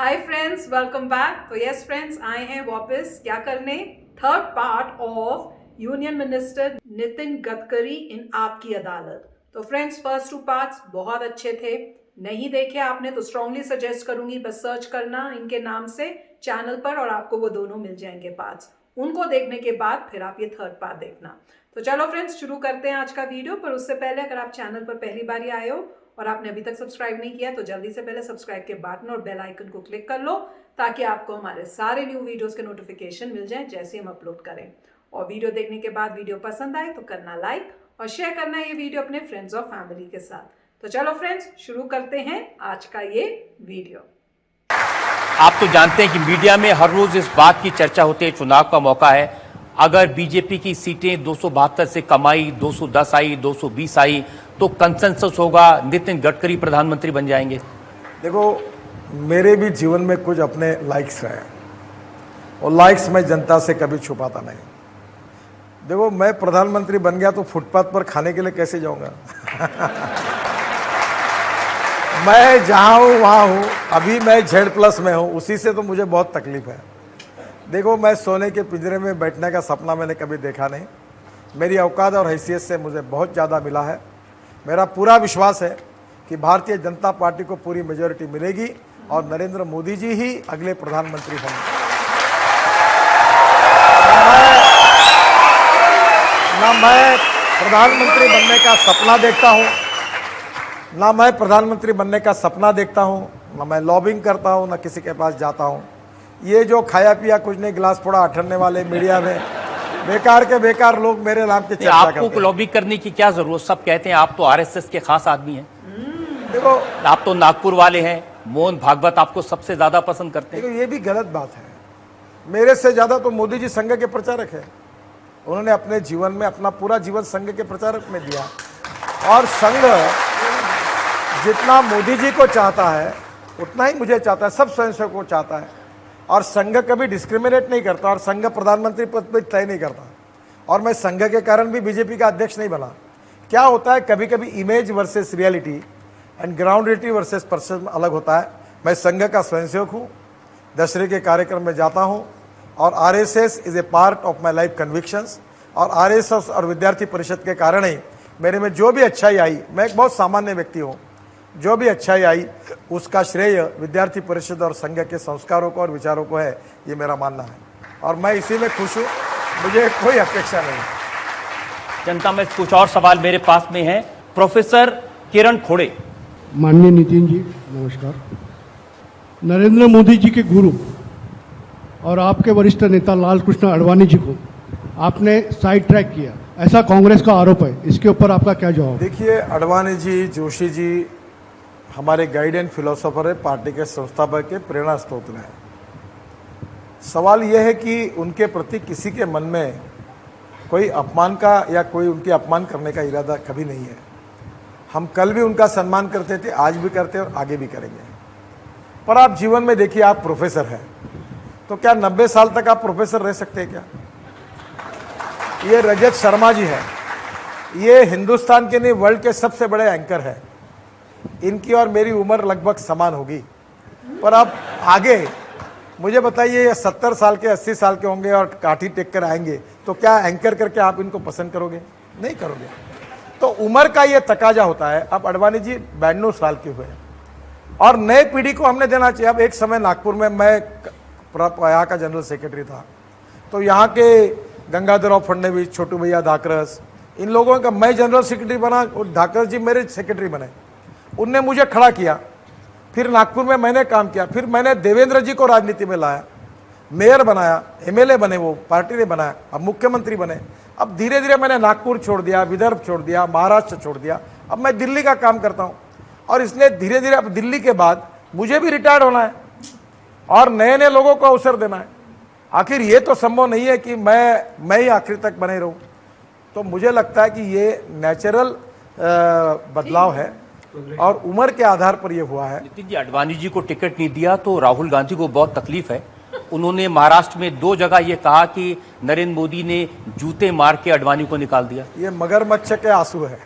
हाय friends, welcome back. तो yes friends, आए हैं वापस क्या करने, third part of union minister Nitin Gadkari in Aapki Adalat. तो फ्रेंड्स, फर्स्ट 2 पार्ट्स बहुत अच्छे थे। नहीं देखे आपने तो स्ट्रांगली सजेस्ट करूंगी बस सर्च करना इनके नाम से चैनल पर और आपको वो दोनों मिल जाएंगे पार्ट्स। उनको देखने के बाद फिर आप ये थर्ड पार्ट देखना। तो चलो फ्रेंड्स, शुरू करते हैं आज का वीडियो। पर उससे पहले अगर आप चैनल पर पहली बार ही आए हो और आपने अभी तक सब्सक्राइब नहीं किया तो जल्दी से पहले सब्सक्राइब के बटन और बेल आइकन को क्लिक कर लो ताकि आपको हमारे सारे न्यू वीडियोस के नोटिफिकेशन मिल जाएं जैसे हम अपलोड करें। और वीडियो देखने के बाद वीडियो पसंद आए तो करना लाइक और शेयर करना ये वीडियो अपने फ्रेंड्स और फैमिली के साथ। तो चलो फ्रेंड्स, शुरू करते हैं आज का ये वीडियो। आप तो जानते हैं कि मीडिया में हर रोज इस बात की चर्चा होती है, चुनाव का मौका है, अगर बीजेपी की सीटें 272 से कम आई, 210 आई, 220 आई तो कंसेंसस होगा, नितिन गडकरी प्रधानमंत्री बन जाएंगे। देखो, मेरे भी जीवन में कुछ अपने लाइक्स रहे और लाइक्स मैं जनता से कभी छुपाता नहीं। देखो, मैं प्रधानमंत्री बन गया तो फुटपाथ पर खाने के लिए कैसे जाऊंगा? मैं जहाँ हूँ वहाँ हूँ। अभी मैं Z+ में हूँ, उसी से तो मुझे बहुत तकलीफ है। देखो, मैं सोने के पिंजरे में बैठने का सपना मैंने कभी देखा नहीं। मेरी औकात और हैसियत से मुझे बहुत ज़्यादा मिला है। मेरा पूरा विश्वास है कि भारतीय जनता पार्टी को पूरी मेजॉरिटी मिलेगी और नरेंद्र मोदी जी ही अगले प्रधानमंत्री होंगे। ना मैं प्रधानमंत्री बनने का सपना देखता हूँ, ना मैं प्रधानमंत्री बनने का सपना देखता हूँ, ना मैं लॉबिंग करता हूँ, ना किसी के पास जाता हूँ। ये जो खाया पिया कुछ नहीं गिलास फोड़ा अठन्ने वाले मीडिया में बेकार के बेकार लोग मेरे नाम की चर्चा करते हैं। आपको लॉबी करने की क्या जरूरत? सब कहते हैं आप तो आरएसएस के खास आदमी हैं। देखो, आप तो नागपुर वाले हैं, मोहन भागवत आपको सबसे ज्यादा पसंद करते हैं। देखो, ये भी गलत बात है। मेरे से ज्यादा तो मोदी जी संघ के प्रचारक है। उन्होंने अपने जीवन में अपना पूरा जीवन संघ के प्रचारक में दिया और संघ जितना मोदी जी को चाहता है उतना ही मुझे चाहता है, सब स्वयंसेवकों को चाहता है। और संघ कभी डिस्क्रिमिनेट नहीं करता और संघ प्रधानमंत्री पद पर तय नहीं करता। और मैं संघ के कारण भी बीजेपी का अध्यक्ष नहीं बना। क्या होता है, कभी कभी image versus reality and ground reality versus perception अलग होता है। मैं संघ का स्वयंसेवक हूँ, दशहरे के कार्यक्रम में जाता हूँ और RSS is a part of my life convictions. और आरएसएस और विद्यार्थी परिषद के कारण ही मेरे में जो भी अच्छाई आई, मैं एक बहुत सामान्य व्यक्ति हूँ, जो भी अच्छाई आई उसका श्रेय विद्यार्थी परिषद और संघ के संस्कारों को और विचारों को है, ये मेरा मानना है। और मैं इसी में खुश हूँ, मुझे कोई अपेक्षा नहीं। जनता में कुछ और सवाल मेरे पास में है। प्रोफेसर किरण खोड़े। माननीय नितिन जी नमस्कार। नरेंद्र मोदी जी के गुरु और आपके वरिष्ठ नेता लाल कृष्ण आडवाणी जी को आपने साइड ट्रैक किया, ऐसा कांग्रेस का आरोप है। इसके ऊपर आपका क्या जवाब? देखिए, आडवाणी जी, जोशी जी हमारे गाइड एंड फिलोसोफर है, पार्टी के संस्थापक के प्रेरणा स्रोत हैं। सवाल यह है कि उनके प्रति किसी के मन में कोई अपमान का या कोई उनके अपमान करने का इरादा कभी नहीं है। हम कल भी उनका सम्मान करते थे, आज भी करते हैं और आगे भी करेंगे। पर आप जीवन में देखिए, आप प्रोफेसर हैं तो क्या 90 साल तक आप प्रोफेसर रह सकते हैं क्या? ये रजत शर्मा जी हैं, ये हिंदुस्तान के नहीं वर्ल्ड के सबसे बड़े एंकर हैं। इनकी और मेरी उम्र लगभग समान होगी। पर अब आगे मुझे बताइए, ये 70 साल के 80 साल के होंगे और काठी टेक कर आएंगे तो क्या एंकर करके आप इनको पसंद करोगे? नहीं करोगे। तो उम्र का ये तकाजा होता है। अब आडवाणी जी 92 साल के हुए और नए पीढ़ी को हमने देना चाहिए। अब एक समय नागपुर में मैं यहाँ का जनरल सेक्रेटरी था, तो यहाँ के गंगाधरराव फडणवीस, छोटू भैया धाकरस, इन लोगों का मैं जनरल सेक्रेटरी बना और धाकरस जी मेरे सेक्रेटरी बने। उनने मुझे खड़ा किया, फिर नागपुर में मैंने काम किया, फिर मैंने देवेंद्र जी को राजनीति में लाया, मेयर बनाया, एमएलए बने, वो पार्टी ने बनाया, अब मुख्यमंत्री बने। अब धीरे धीरे मैंने नागपुर छोड़ दिया, विदर्भ छोड़ दिया, महाराष्ट्र छोड़ दिया, अब मैं दिल्ली का काम करता हूँ। और इसलिए धीरे धीरे अब दिल्ली के बाद मुझे भी रिटायर्ड होना है और नए नए लोगों को अवसर देना है। आखिर ये तो संभव नहीं है कि मैं ही आखिर तक बने रहूं। तो मुझे लगता है कि ये नेचुरल बदलाव है और उम्र के आधार पर ये हुआ है। नितिन जी, आडवाणी जी को टिकट नहीं दिया तो राहुल गांधी को बहुत तकलीफ है। उन्होंने महाराष्ट्र में 2 जगह ये कहा कि नरेंद्र मोदी ने जूते मार के आडवाणी को निकाल दिया। ये मगरमच्छ के आंसू है।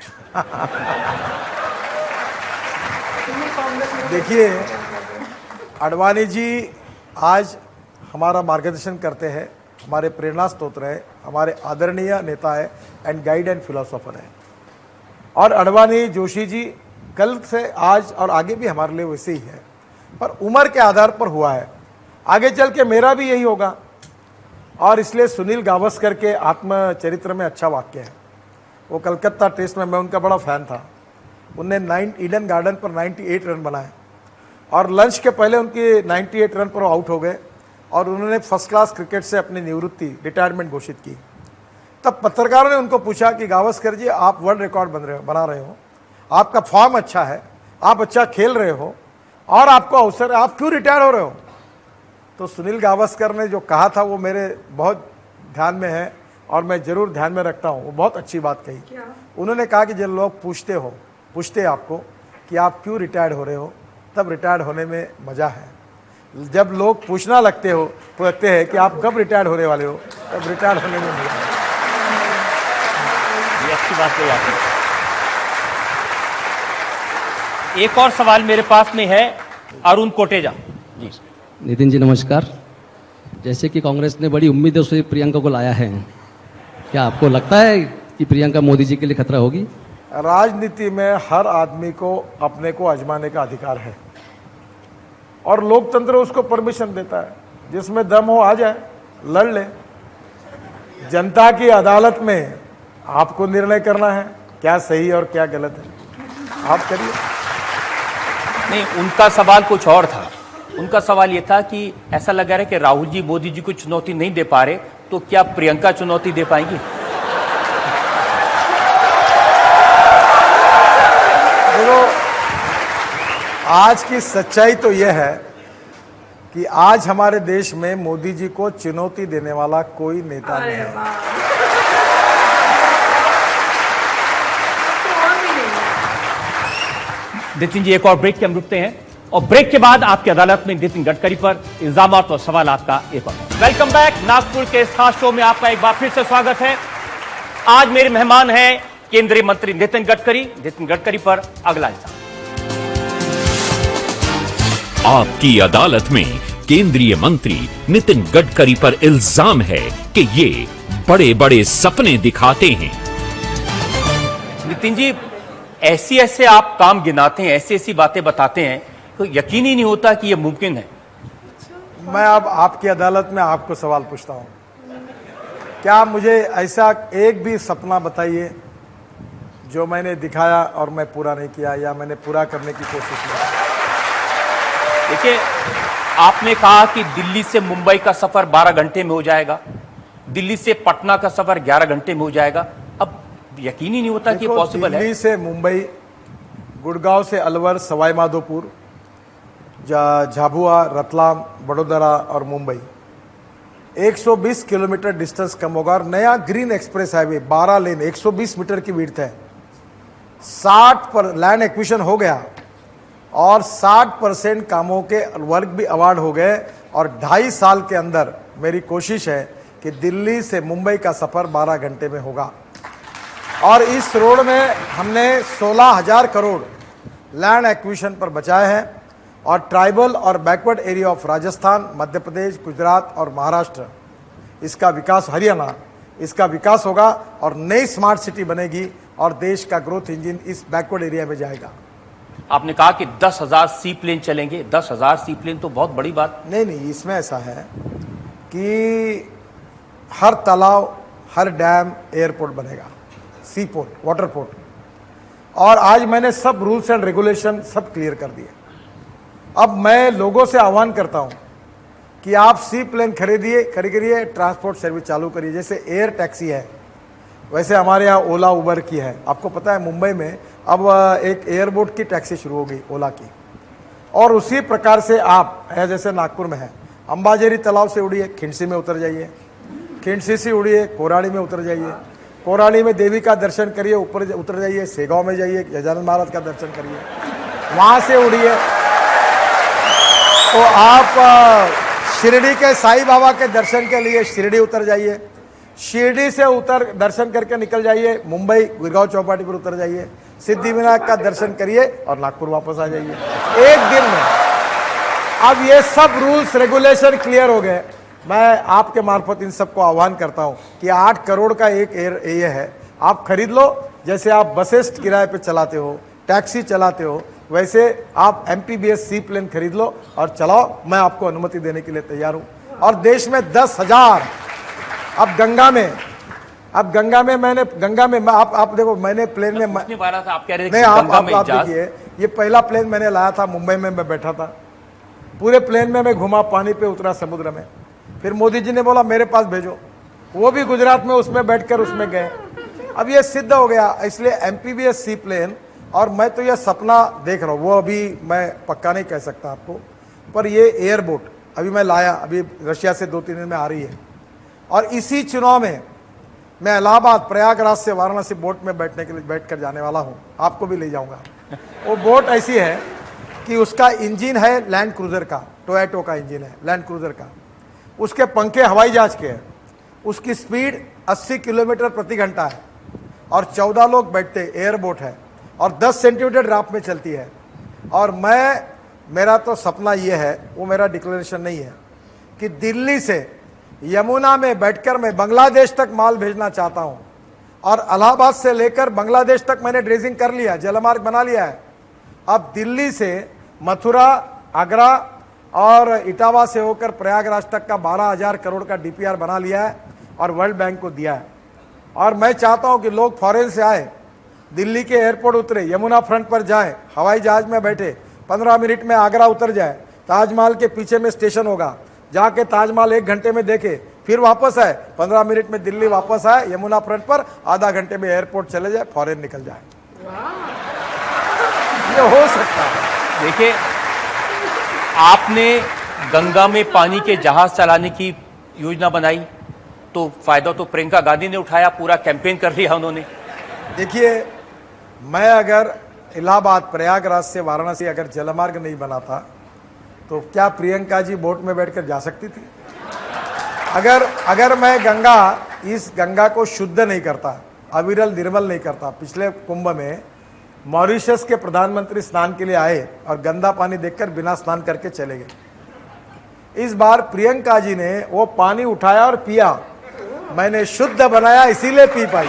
देखिए, अडवाणी जी आज हमारा मार्गदर्शन करते हैं, हमारे प्रेरणा स्तोत्र है, हमारे आदरणीय नेता है एंड गाइड एंड फिलोसोफर है। और अडवाणी जोशी जी कल से आज और आगे भी हमारे लिए वैसे ही है, पर उम्र के आधार पर हुआ है, आगे चल के मेरा भी यही होगा। और इसलिए सुनील गावस्कर के आत्मचरित्र में अच्छा वाक्य है। वो कलकत्ता टेस्ट में मैं उनका बड़ा फैन था। उनने ईडन गार्डन पर 98 रन बनाए और लंच के पहले उनकी 98 रन पर आउट हो गए और उन्होंने फर्स्ट क्लास क्रिकेट से अपनी निवृत्ति रिटायरमेंट घोषित की। तब पत्रकारों ने उनको पूछा कि गावस्कर जी, आप वर्ल्ड रिकॉर्ड बना रहे हो, आपका फॉर्म अच्छा है, आप अच्छा खेल रहे हो और आपको अवसर है, आप क्यों रिटायर हो रहे हो? तो सुनील गावस्कर ने जो कहा था वो मेरे बहुत ध्यान में है और मैं जरूर ध्यान में रखता हूँ। वो बहुत अच्छी बात कही। उन्होंने कहा कि जब लोग पूछते आपको कि आप क्यों रिटायर्ड हो रहे हो, तब रिटायर्ड होने में मज़ा है। जब लोग पूछना लगते हैं कि आप कब रिटायर्ड होने वाले हो, तब रिटायर्ड होने में मज़ा है। ये अच्छी बात कही आपने। एक और सवाल मेरे पास में है, अरुण कोटेजा जी। नितिन जी नमस्कार। जैसे कि कांग्रेस ने बड़ी उम्मीदों से प्रियंका को लाया है, क्या आपको लगता है कि प्रियंका मोदी जी के लिए खतरा होगी? राजनीति में हर आदमी को अपने को आजमाने का अधिकार है और लोकतंत्र उसको परमिशन देता है। जिसमें दम हो आ जाए, लड़ ले। जनता की अदालत में आपको निर्णय करना है क्या सही और क्या गलत है, आप करिए। नहीं, उनका सवाल कुछ और था। उनका सवाल ये था कि ऐसा लग रहा है कि राहुल जी मोदी जी को चुनौती नहीं दे पा रहे, तो क्या प्रियंका चुनौती दे पाएंगी? देखो, आज की सच्चाई तो यह है कि आज हमारे देश में मोदी जी को चुनौती देने वाला कोई नेता नहीं है। नितिन जी, एक और ब्रेक के हम रुकते हैं और ब्रेक के बाद आपकी अदालत में नितिन गडकरी पर इल्जामात और सवाल का एक और। Welcome back. नागपुर के इस खास शो में आपका एक बार फिर से स्वागत है। आज मेरे मेहमान हैं केंद्रीय मंत्री नितिन गडकरी। नितिन गडकरी पर अगला इल्जाम। आपकी अदालत में केंद्रीय मंत्री नितिन गडकरी पर इल्जाम है कि ये बड़े बड़े सपने दिखाते हैं। नितिन जी, ऐसे आप काम गिनाते हैं, ऐसी बातें बताते हैं, तो यकीन ही नहीं होता कि यह मुमकिन है। मैं अब आपकी अदालत में आपको सवाल पूछता हूं, क्या मुझे ऐसा एक भी सपना बताइए जो मैंने दिखाया और मैं पूरा नहीं किया या मैंने पूरा करने की कोशिश की? देखिए, आपने कहा कि दिल्ली से मुंबई का सफर 12 घंटे में हो जाएगा, दिल्ली से पटना का सफर 11 घंटे में हो जाएगा। अब यकीन ही नहीं होता कि पॉसिबल है। दिल्ली से मुंबई, गुड़गांव से अलवर, सवाई माधोपुर, झाबुआ, रतलाम, बड़ोदरा और मुंबई, 120 किलोमीटर डिस्टेंस कम होगा। और नया ग्रीन एक्सप्रेस हाईवे 12 लेन 120 मीटर की विड्थ है। 60 पर लैंड एक्विजिशन हो गया और 60% कामों के वर्क भी अवार्ड हो गए और 2.5 साल के अंदर मेरी कोशिश है कि दिल्ली से मुंबई का सफर 12 घंटे में होगा। और इस रोड में हमने 16,000 करोड़ लैंड एक्विजिशन पर बचाए हैं और ट्राइबल और backward area of Rajasthan, Madhya Pradesh, Gujarat और महाराष्ट्र, इसका विकास, हरियाणा, इसका विकास होगा और नई स्मार्ट सिटी बनेगी और देश का ग्रोथ इंजन इस बैकवर्ड एरिया में जाएगा। आपने कहा कि 10,000 सी प्लेन चलेंगे। 10,000 सी प्लेन तो बहुत बड़ी बात नहीं, इसमें ऐसा है कि हर तालाब, हर डैम एयरपोर्ट बनेगा, सी पोर्ट, वाटर पोर्ट। और आज मैंने सब रूल्स एंड रेगुलेशन सब क्लियर कर दिए। अब मैं लोगों से आह्वान करता हूं कि आप सी प्लेन खरीदिए, ट्रांसपोर्ट सर्विस चालू करिए। जैसे एयर टैक्सी है, वैसे हमारे यहाँ ओला उबर की है। आपको पता है मुंबई में अब एक एयरबोट की टैक्सी शुरू हो गई ओला की। और उसी प्रकार से आप जैसे नागपुर में है, अंबाझरी तालाब से उड़िए, खिंडसी में उतर जाइए, खिंडसी से उड़िए, कोराड़ी में उतर जाइए, कोराड़ी में देवी का दर्शन करिए, ऊपर उतर जाइए, सेगांव में जाइए, गजानन महाराज का दर्शन करिए, वहाँ से उड़िए तो आप शिरडी के साईं बाबा के दर्शन के लिए शिरडी उतर जाइए, शिरडी से दर्शन करके निकल जाइए, मुंबई गुड़गांव चौपाटी पर उतर जाइए, सिद्धिविनायक का दर्शन करिए और नागपुर वापस आ जाइए। एक दिन में अब ये सब रूल्स रेगुलेशन क्लियर हो गए। मैं आपके मार्फत इन सबको आह्वान करता हूं कि 8 करोड़ का एक ये है, आप खरीद लो। जैसे आप बसेस किराए पे चलाते हो, टैक्सी चलाते हो, वैसे आप MPBS सी प्लेन खरीद लो और चलाओ। मैं आपको अनुमति देने के लिए तैयार हूं। और देश में 10,000 अब गंगा में मैंने आप देखो, मैंने प्लेन में पूछने वाला था, आप कह रहे थे नहीं, कि गंगा में आप जहाज। देखिए, ये पहला प्लेन मैंने लाया था मुंबई में, मैं बैठा था, पूरे प्लेन में मैं घुमा, पानी पे उतरा, समुद्र में। फिर मोदी जी ने बोला मेरे पास भेजो, वो भी गुजरात में उसमें बैठकर उसमें गए। अब ये सिद्ध हो गया, इसलिए MPBS सी प्लेन, और मैं तो ये सपना देख रहा हूँ, वो अभी मैं पक्का नहीं कह सकता आपको, पर ये एयरबोट अभी मैं लाया, अभी रशिया से 2-3 दिन में आ रही है। और इसी चुनाव में मैं इलाहाबाद, प्रयागराज से वाराणसी बोट में बैठने के लिए बैठकर जाने वाला हूँ, आपको भी ले जाऊंगा। वो बोट ऐसी है कि उसका इंजन है लैंड क्रूजर का, टोयोटो का इंजन है लैंड क्रूजर का, उसके पंखे हवाई जहाज के हैं, उसकी स्पीड 80 किलोमीटर प्रति घंटा है और 14 लोग बैठते, एयरबोट है और 10 सेंटीमीटर ड्राफ्ट में चलती है। और मेरा तो सपना ये है, वो मेरा डिक्लेरेशन नहीं है, कि दिल्ली से यमुना में बैठकर मैं बांग्लादेश तक माल भेजना चाहता हूं। और इलाहाबाद से लेकर बांग्लादेश तक मैंने ड्रेजिंग कर लिया, जलमार्ग बना लिया है। अब दिल्ली से मथुरा, आगरा और इटावा से होकर प्रयागराज तक का 12,000 करोड़ का DPR बना लिया है और वर्ल्ड बैंक को दिया है। और मैं चाहता हूं कि लोग फॉरेन से आए, दिल्ली के एयरपोर्ट उतरे, यमुना फ्रंट पर जाए, हवाई जहाज में बैठे, 15 मिनट में आगरा उतर जाए, ताजमहल के पीछे में स्टेशन होगा, जाके ताजमहल 1 घंटे में देखे, फिर वापस आए, 15 मिनट में दिल्ली वापस आए, यमुना फ्रंट पर आधा घंटे में एयरपोर्ट चले जाए, फॉरेन निकल जाए। ये हो सकता है। देखिए, आपने गंगा में पानी के जहाज चलाने की योजना बनाई, तो फायदा तो प्रियंका गांधी ने उठाया, पूरा कैंपेन कर लिया उन्होंने। देखिए, मैं अगर इलाहाबाद, प्रयागराज से वाराणसी अगर जलमार्ग नहीं बना था, तो क्या प्रियंका जी बोट में बैठकर जा सकती थी? अगर मैं इस गंगा को शुद्ध नहीं करता, अविरल निर्मल नहीं करता। पिछले कुंभ में मॉरिशस के प्रधानमंत्री स्नान के लिए आए और गंदा पानी देखकर बिना स्नान करके चले गए। इस बार प्रियंका जी ने वो पानी उठाया और पिया, मैंने शुद्ध बनाया इसीलिए पी पाई।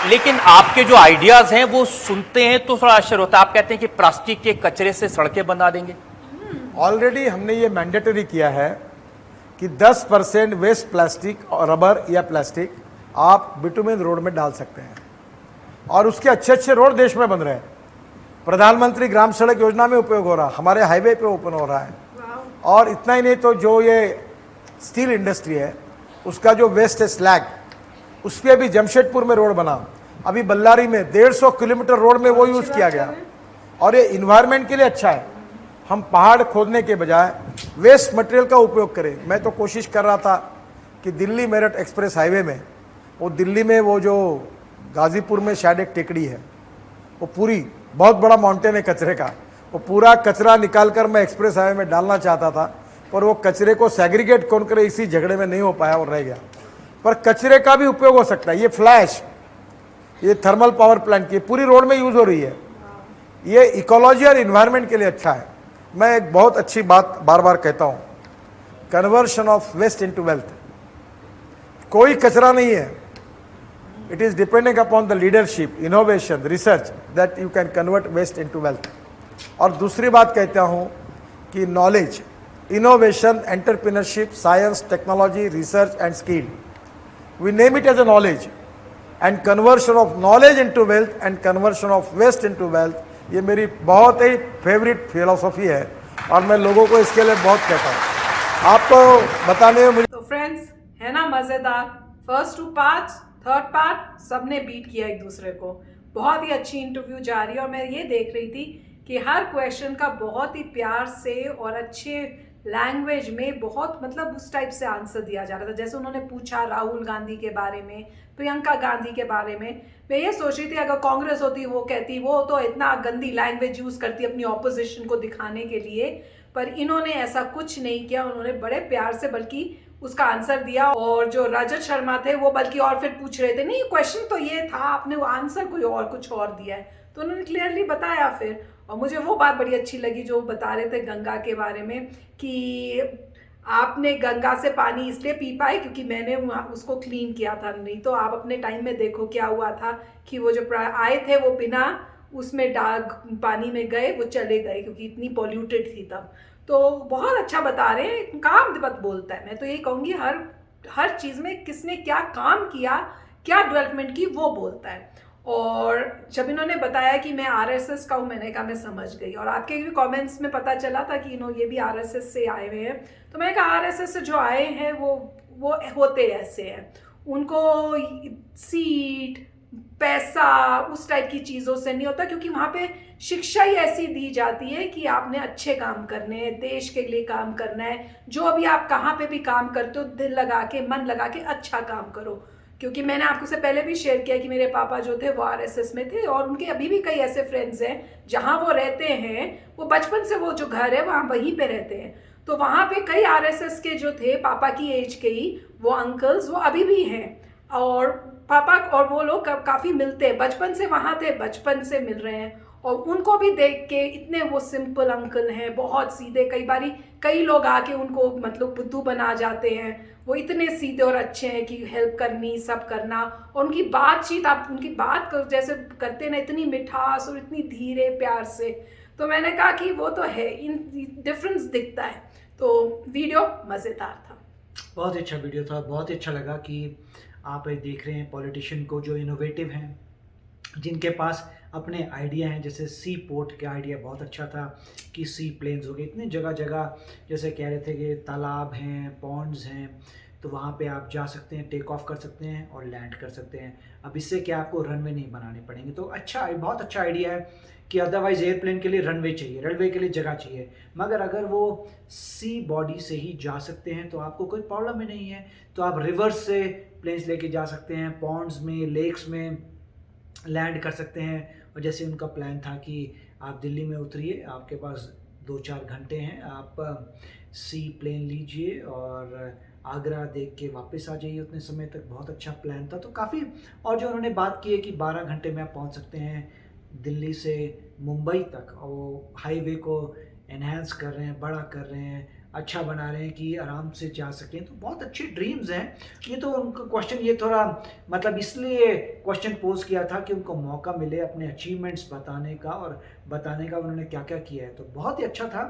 लेकिन आपके जो आइडियाज हैं वो सुनते हैं तो थोड़ा आश्चर्य होता है। आप कहते हैं कि प्लास्टिक के कचरे से सड़कें बना देंगे। ऑलरेडी हमने ये मैंडेटरी किया है कि 10% वेस्ट प्लास्टिक और रबर या प्लास्टिक आप बिटुमिन रोड में डाल सकते हैं, और उसके अच्छे रोड देश में बन रहे हैं। प्रधानमंत्री ग्राम सड़क योजना में उपयोग हो रहा है, हमारे हाईवे पे ओपन हो रहा है। और इतना ही नहीं, तो जो ये स्टील इंडस्ट्री है उसका जो वेस्ट है स्लैग, उस पर भी जमशेदपुर में रोड बना, अभी बल्लारी में 150 किलोमीटर रोड में वो यूज किया गया, और ये इन्वायरमेंट के लिए अच्छा है। हम पहाड़ खोदने के बजाय वेस्ट मटेरियल का उपयोग करें। मैं तो कोशिश कर रहा था कि दिल्ली मेरठ एक्सप्रेस हाईवे में, वो दिल्ली में वो जो गाजीपुर में शायद एक टेकड़ी है, वो पूरी बहुत बड़ा माउंटेन है कचरे का, वो पूरा कचरा निकाल कर मैं एक्सप्रेस हाईवे में डालना चाहता था, पर वो कचरे को सेग्रीगेट कौन करे, इसी झगड़े में नहीं हो पाया और रह गया। पर कचरे का भी उपयोग हो सकता है। ये फ्लैश, ये थर्मल पावर प्लांट की पूरी रोड में यूज हो रही है। ये इकोलॉजी और इन्वायरमेंट के लिए अच्छा है। मैं एक बहुत अच्छी बात बार बार कहता हूं, conversion of waste into wealth. कोई कचरा नहीं है, it is depending upon the leadership, innovation, research, that you can convert waste into wealth. और दूसरी बात कहता हूं कि knowledge, innovation, entrepreneurship, science, technology, research and skill, we name it as a knowledge, and conversion of knowledge into wealth and conversion of waste into wealth, ये मेरी बहुत ही favourite philosophy है और मैं लोगों को इसके लिए बहुत कहता हूँ। आपको बताने में मुझे तो फ्रेंड्स, है ना मजेदार? फर्स्ट 2 पार्ट्स, थर्ड पार्ट सबने बीट किया एक दूसरे को। बहुत ही अच्छी इंटरव्यू जा रही है और मैं ये देख रही थी कि हर क्वेश्चन का बहुत ही प्यार से और अच्छे लैंग्वेज में बहुत मतलब उस टाइप से आंसर दिया जा रहा था। जैसे उन्होंने पूछा राहुल गांधी के बारे में, प्रियंका गांधी के बारे में, मैं ये सोच रही थी अगर कांग्रेस होती वो कहती वो तो इतना गंदी लैंग्वेज यूज़ करती अपनी ऑपोजिशन को दिखाने के लिए, पर इन्होंने ऐसा कुछ नहीं किया। उन्होंने बड़े प्यार से, बल्कि उसका आंसर दिया। और जो रजत शर्मा थे वो बल्कि और फिर पूछ रहे थे, नहीं क्वेश्चन तो ये था, आपने वो आंसर कोई और कुछ और दिया है, तो उन्होंने क्लियरली बताया फिर। और मुझे वो बात बड़ी अच्छी लगी जो बता रहे थे गंगा के बारे में, कि आपने गंगा से पानी इसलिए पी पाए क्योंकि मैंने उसको क्लीन किया था, नहीं तो आप अपने टाइम में देखो क्या हुआ था कि वो जो आए थे वो बिना उसमें पानी में गए, वो चले गए क्योंकि इतनी पॉल्यूटेड थी तब। तो बहुत अच्छा बता रहे हैं, काम मत बोलता है। मैं तो यही कहूँगी हर चीज़ में किसने क्या काम किया, क्या डेवलपमेंट की, वो बोलता है। और जब इन्होंने बताया कि मैं आरएसएस का हूँ, मैंने कहा मैं समझ गई। और आपके भी कमेंट्स में पता चला था कि ये भी आरएसएस से आए हुए हैं, तो मैंने कहा आरएसएस से जो आए हैं वो होते ऐसे हैं, उनको सीट पैसा उस टाइप की चीज़ों से नहीं होता, क्योंकि वहाँ पे शिक्षा ही ऐसी दी जाती है कि आपने अच्छे काम करने हैं, देश के लिए काम करना है। जो अभी आप कहाँ पे भी काम करते हो, दिल लगा के, मन लगा के अच्छा काम करो। क्योंकि मैंने आपको से पहले भी शेयर किया कि मेरे पापा जो थे वो आरएसएस में थे, और उनके अभी भी कई ऐसे फ्रेंड्स हैं जहाँ वो रहते हैं, वो बचपन से वो जो घर है वहाँ वहीं पे रहते हैं। तो वहाँ पे कई आरएसएस के जो थे पापा की एज के ही वो अंकल्स वो अभी भी हैं, और पापा और वो लोग काफ़ी मिलते हैं, बचपन से वहाँ थे, बचपन से मिल रहे हैं। और उनको भी देख के इतने वो सिंपल अंकल हैं, बहुत सीधे। कई लोग आके उनको मतलब बुद्धू बना जाते हैं, वो इतने सीधे और अच्छे हैं कि हेल्प करनी, सब करना। और उनकी बातचीत, आप उनकी बात जैसे करते ना, इतनी मिठास और इतनी धीरे प्यार से। तो मैंने कहा कि वो तो है, इन डिफरेंस दिखता है। तो वीडियो मज़ेदार था, बहुत अच्छा वीडियो था। बहुत ही अच्छा लगा कि आप देख रहे हैं पॉलिटिशियन को जो इनोवेटिव हैं, जिनके पास अपने आइडिया हैं। जैसे सी पोर्ट का आइडिया बहुत अच्छा था कि सी प्लेन्स हो गए, इतनी जगह जगह जैसे कह रहे थे कि तालाब हैं, पॉन्ड्स हैं, तो वहाँ पे आप जा सकते हैं, टेक ऑफ कर सकते हैं और लैंड कर सकते हैं। अब इससे क्या आपको रनवे नहीं बनाने पड़ेंगे। तो अच्छा, बहुत अच्छा आइडिया है कि अदरवाइज़ एयरप्लेन के लिए रनवे चाहिए, रनवे के लिए जगह चाहिए, मगर अगर वो सी बॉडी से ही जा सकते हैं तो आपको कोई प्रॉब्लम ही नहीं है। तो आप रिवर्स से प्लेन्स लेके जा सकते हैं, पॉन्ड्स में, लेक्स में लैंड कर सकते हैं। और जैसे उनका प्लान था कि आप दिल्ली में उतरिए, आपके पास 2-4 घंटे हैं, आप सी प्लेन लीजिए और आगरा देख के वापस आ जाइए उतने समय तक। बहुत अच्छा प्लान था। तो काफ़ी, और जो उन्होंने बात की है कि 12 घंटे में आप पहुंच सकते हैं दिल्ली से मुंबई तक, और वो हाईवे को एनहांस कर रहे हैं, बड़ा कर रहे हैं, अच्छा बना रहे हैं कि आराम से जा सकें। तो बहुत अच्छे ड्रीम्स हैं ये। तो उनका क्वेश्चन ये थोड़ा मतलब इसलिए क्वेश्चन पोज किया था कि उनको मौका मिले अपने अचीवमेंट्स बताने का, और बताने का उन्होंने क्या क्या किया है। तो बहुत ही अच्छा था।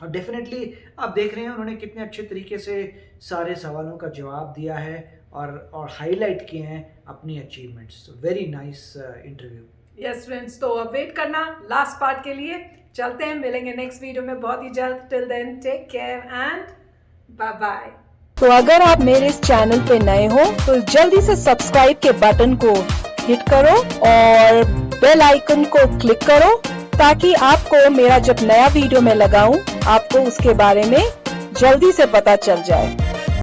और डेफिनेटली आप देख रहे हैं उन्होंने कितने अच्छे तरीके से सारे सवालों का जवाब दिया है और हाईलाइट किए हैं अपनी achievements. Very nice interview. Yes friends, तो अब वेट करना लास्ट पार्ट के लिए। चलते हैं, मिलेंगे नेक्स्ट वीडियो में बहुत ही जल्द। Till then take care and bye bye. तो अगर आप मेरे इस चैनल पे नए हो तो जल्दी से सब्सक्राइब के बटन को हिट करो और बेल आइकन को क्लिक करो, ताकि आपको मेरा जब नया वीडियो मैं लगाऊं आपको उसके बारे में जल्दी से पता चल जाए।